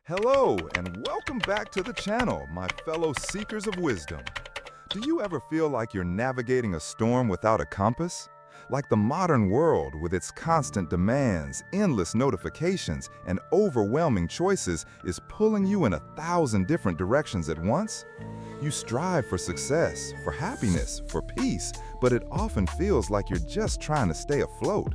Hello, and welcome back to the channel, my fellow seekers of wisdom. Do you ever feel like you're navigating a storm without a compass? Like the modern world, with its constant demands, endless notifications, and overwhelming choices, is pulling you in 1,000 different directions at once? You strive for success, for happiness, for peace, but it often feels like you're just trying to stay afloat.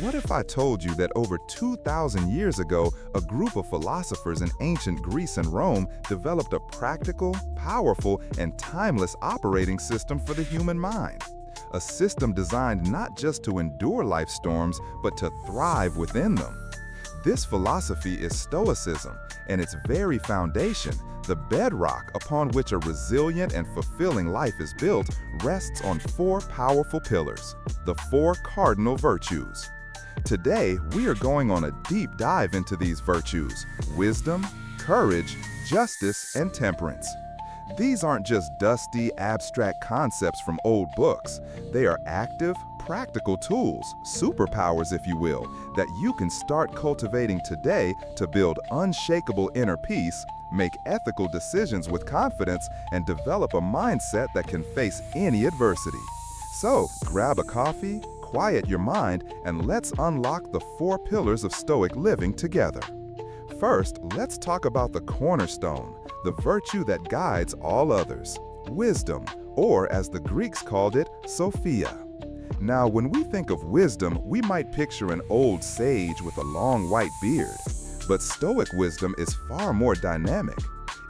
What if I told you that over 2,000 years ago, a group of philosophers in ancient Greece and Rome developed a practical, powerful, and timeless operating system for the human mind? A system designed not just to endure life's storms, but to thrive within them. This philosophy is Stoicism, and its very foundation, the bedrock upon which a resilient and fulfilling life is built, rests on 4 powerful pillars, the 4 cardinal virtues. Today, we are going on a deep dive into these virtues: wisdom, courage, justice, and temperance. These aren't just dusty, abstract concepts from old books. They are active, practical tools, superpowers if you will, that you can start cultivating today to build unshakable inner peace, make ethical decisions with confidence, and develop a mindset that can face any adversity. So, grab a coffee, quiet your mind, and let's unlock the 4 pillars of Stoic living together. First, let's talk about the cornerstone, the virtue that guides all others: wisdom, or as the Greeks called it, Sophia. Now, when we think of wisdom, we might picture an old sage with a long white beard. But Stoic wisdom is far more dynamic.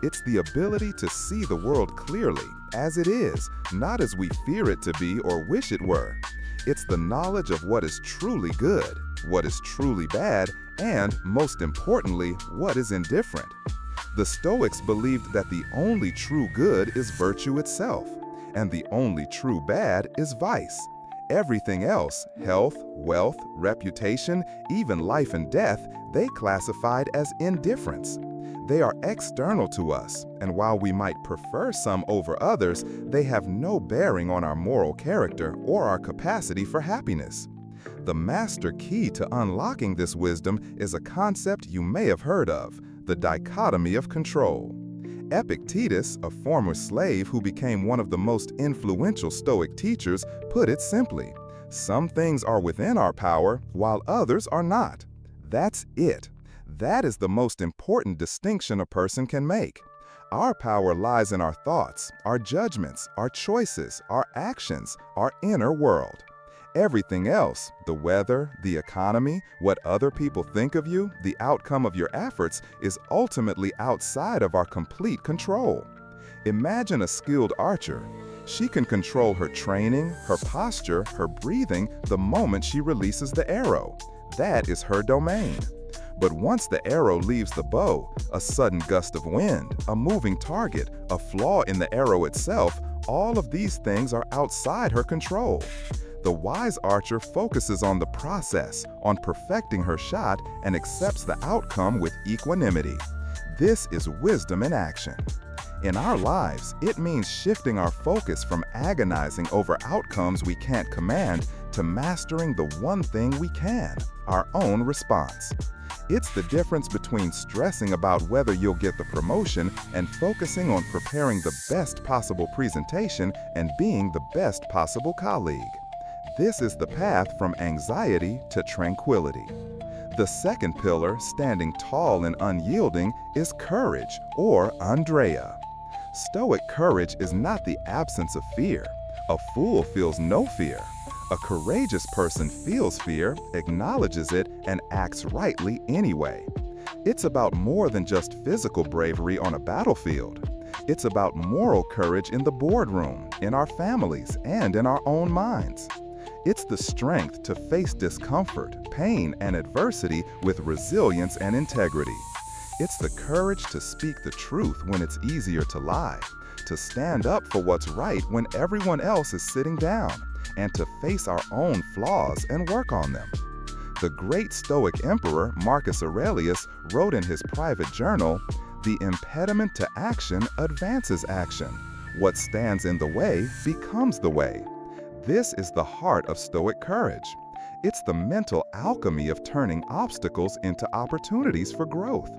It's the ability to see the world clearly, as it is, not as we fear it to be or wish it were. It's the knowledge of what is truly good, what is truly bad, and, most importantly, what is indifferent. The Stoics believed that the only true good is virtue itself, and the only true bad is vice. Everything else, health, wealth, reputation, even life and death, they classified as indifference. They are external to us, and while we might prefer some over others, they have no bearing on our moral character or our capacity for happiness. The master key to unlocking this wisdom is a concept you may have heard of: the dichotomy of control. Epictetus, a former slave who became one of the most influential Stoic teachers, put it simply: some things are within our power, while others are not. That's it. That is the most important distinction a person can make. Our power lies in our thoughts, our judgments, our choices, our actions, our inner world. Everything else, the weather, the economy, what other people think of you, the outcome of your efforts, is ultimately outside of our complete control. Imagine a skilled archer. She can control her training, her posture, her breathing the moment she releases the arrow. That is her domain. But once the arrow leaves the bow, a sudden gust of wind, a moving target, a flaw in the arrow itself, all of these things are outside her control. The wise archer focuses on the process, on perfecting her shot, and accepts the outcome with equanimity. This is wisdom in action. In our lives, it means shifting our focus from agonizing over outcomes we can't command to mastering the one thing we can: our own response. It's the difference between stressing about whether you'll get the promotion and focusing on preparing the best possible presentation and being the best possible colleague. This is the path from anxiety to tranquility. The second pillar, standing tall and unyielding, is courage, or Andreia. Stoic courage is not the absence of fear. A fool feels no fear. A courageous person feels fear, acknowledges it, and acts rightly anyway. It's about more than just physical bravery on a battlefield. It's about moral courage in the boardroom, in our families, and in our own minds. It's the strength to face discomfort, pain, and adversity with resilience and integrity. It's the courage to speak the truth when it's easier to lie, to stand up for what's right when everyone else is sitting down, and to face our own flaws and work on them. The great Stoic emperor Marcus Aurelius wrote in his private journal, "The impediment to action advances action. What stands in the way becomes the way." This is the heart of Stoic courage. It's the mental alchemy of turning obstacles into opportunities for growth.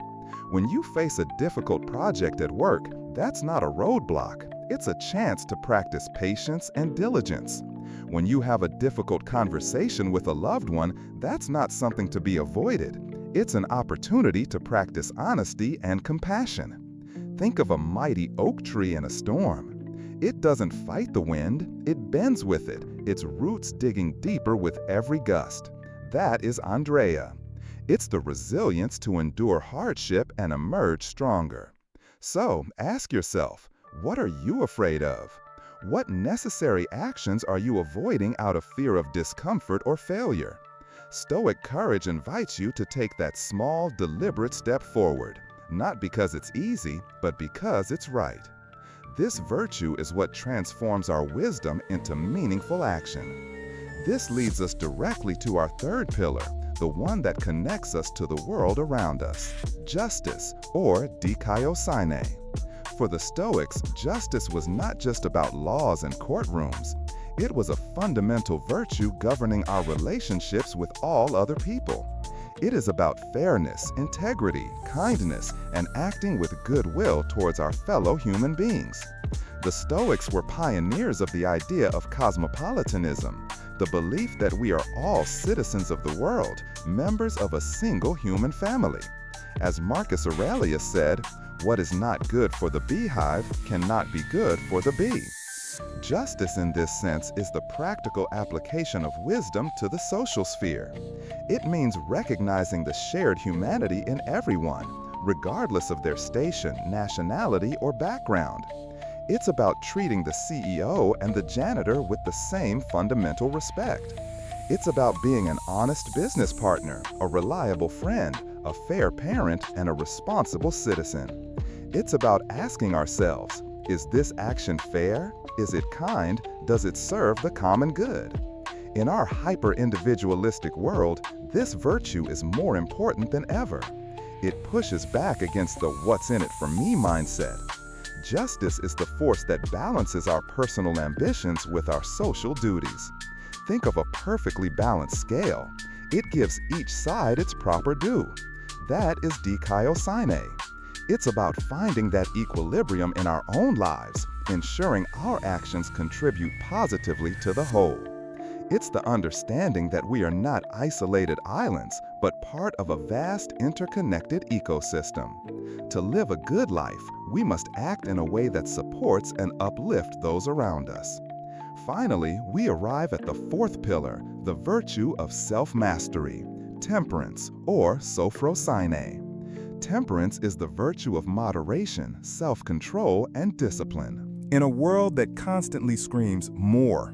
When you face a difficult project at work, that's not a roadblock. It's a chance to practice patience and diligence. When you have a difficult conversation with a loved one, that's not something to be avoided. It's an opportunity to practice honesty and compassion. Think of a mighty oak tree in a storm. It doesn't fight the wind, it bends with it, its roots digging deeper with every gust. That is Andreia. It's the resilience to endure hardship and emerge stronger. So, ask yourself, what are you afraid of? What necessary actions are you avoiding out of fear of discomfort or failure? Stoic courage invites you to take that small, deliberate step forward, not because it's easy, but because it's right. This virtue is what transforms our wisdom into meaningful action. This leads us directly to our third pillar, the one that connects us to the world around us, justice, or Dikaiosyne. For the Stoics, justice was not just about laws and courtrooms. It was a fundamental virtue governing our relationships with all other people. It is about fairness, integrity, kindness, and acting with goodwill towards our fellow human beings. The Stoics were pioneers of the idea of cosmopolitanism, the belief that we are all citizens of the world, members of a single human family. As Marcus Aurelius said, "What is not good for the beehive cannot be good for the bee." Justice in this sense is the practical application of wisdom to the social sphere. It means recognizing the shared humanity in everyone, regardless of their station, nationality, or background. It's about treating the CEO and the janitor with the same fundamental respect. It's about being an honest business partner, a reliable friend, a fair parent, and a responsible citizen. It's about asking ourselves, is this action fair? Is it kind? Does it serve the common good? In our hyper-individualistic world, this virtue is more important than ever. It pushes back against the "what's in it for me" mindset. Justice is the force that balances our personal ambitions with our social duties. Think of a perfectly balanced scale. It gives each side its proper due. That is Dikaiosyne. It's about finding that equilibrium in our own lives, ensuring our actions contribute positively to the whole. It's the understanding that we are not isolated islands, but part of a vast interconnected ecosystem. To live a good life, we must act in a way that supports and uplifts those around us. Finally, we arrive at the fourth pillar, the virtue of self-mastery, temperance, or Sophrosyne. Temperance is the virtue of moderation, self-control, and discipline. In a world that constantly screams more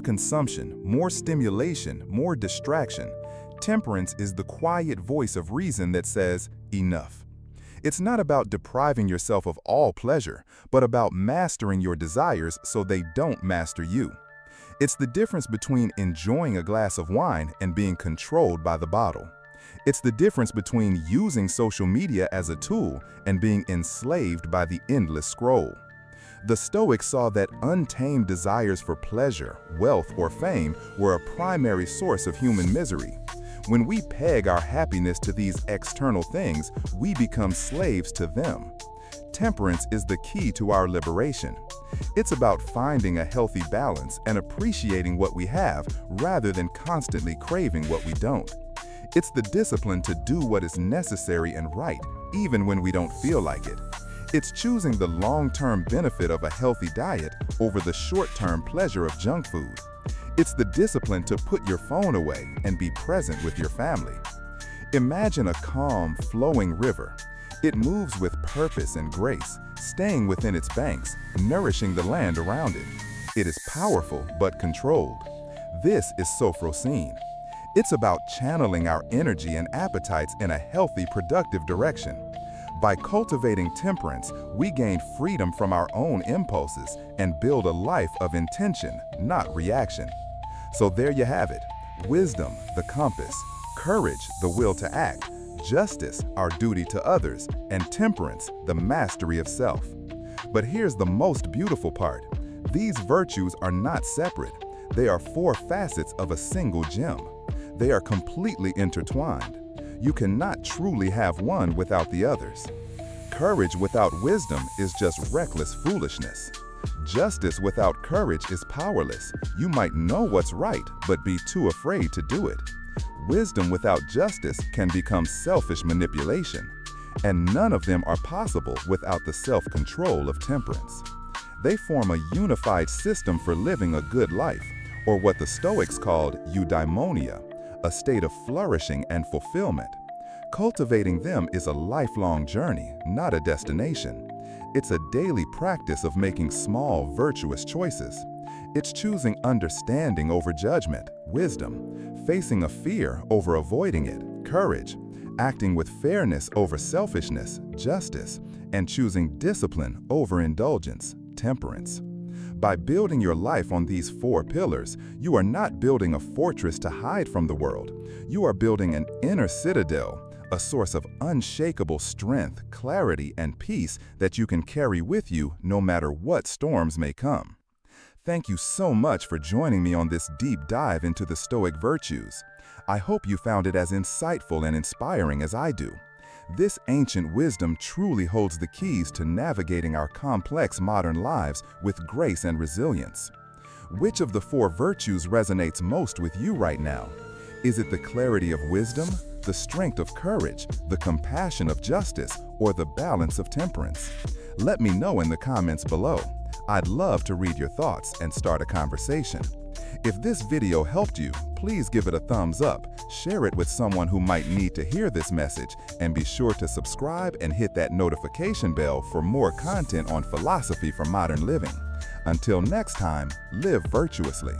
consumption, more stimulation, more distraction, temperance is the quiet voice of reason that says, enough. It's not about depriving yourself of all pleasure, but about mastering your desires so they don't master you. It's the difference between enjoying a glass of wine and being controlled by the bottle. It's the difference between using social media as a tool and being enslaved by the endless scroll. The Stoics saw that untamed desires for pleasure, wealth, or fame were a primary source of human misery. When we peg our happiness to these external things, we become slaves to them. Temperance is the key to our liberation. It's about finding a healthy balance and appreciating what we have rather than constantly craving what we don't. It's the discipline to do what is necessary and right, even when we don't feel like it. It's choosing the long-term benefit of a healthy diet over the short-term pleasure of junk food. It's the discipline to put your phone away and be present with your family. Imagine a calm, flowing river. It moves with purpose and grace, staying within its banks, nourishing the land around it. It is powerful but controlled. This is Sophrosyne. It's about channeling our energy and appetites in a healthy, productive direction. By cultivating temperance, we gain freedom from our own impulses and build a life of intention, not reaction. So there you have it. Wisdom, the compass; courage, the will to act; justice, our duty to others; and temperance, the mastery of self. But here's the most beautiful part. These virtues are not separate. They are four facets of a single gem. They are completely intertwined. You cannot truly have one without the others. Courage without wisdom is just reckless foolishness. Justice without courage is powerless. You might know what's right, but be too afraid to do it. Wisdom without justice can become selfish manipulation, and none of them are possible without the self-control of temperance. They form a unified system for living a good life, or what the Stoics called eudaimonia, a state of flourishing and fulfillment. Cultivating them is a lifelong journey, not a destination. It's a daily practice of making small, virtuous choices. It's choosing understanding over judgment, wisdom, facing a fear over avoiding it, courage, acting with fairness over selfishness, justice, and choosing discipline over indulgence, temperance. By building your life on these four pillars, you are not building a fortress to hide from the world. You are building an inner citadel, a source of unshakable strength, clarity, and peace that you can carry with you no matter what storms may come. Thank you so much for joining me on this deep dive into the Stoic virtues. I hope you found it as insightful and inspiring as I do. This ancient wisdom truly holds the keys to navigating our complex modern lives with grace and resilience. Which of the four virtues resonates most with you right now? Is it the clarity of wisdom, the strength of courage, the compassion of justice, or the balance of temperance? Let me know in the comments below. I'd love to read your thoughts and start a conversation. If this video helped you, please give it a thumbs up, share it with someone who might need to hear this message, and be sure to subscribe and hit that notification bell for more content on philosophy for modern living. Until next time, live virtuously.